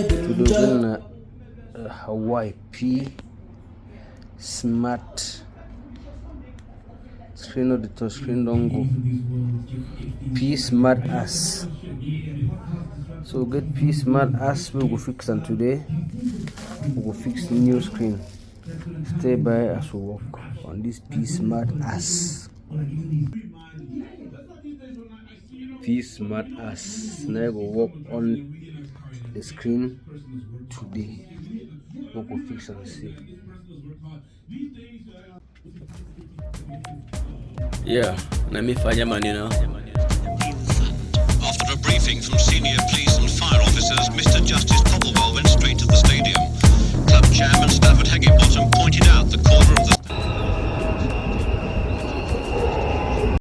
Tudogana Huawei P Smart screen of the touch screen dongle P Smart As. So get P Smart As, we will fix them today. We will fix the new screen. Stay by as we work on this P Smart As. P Smart As. Now we will work on the screen today. We will fix and see. Yeah, let me find your money now. After a briefing from senior police and fire officers, Mr. Justice Popplewell went straight to the stadium. Club chairman Stafford Hagginbottom pointed out the corner of the...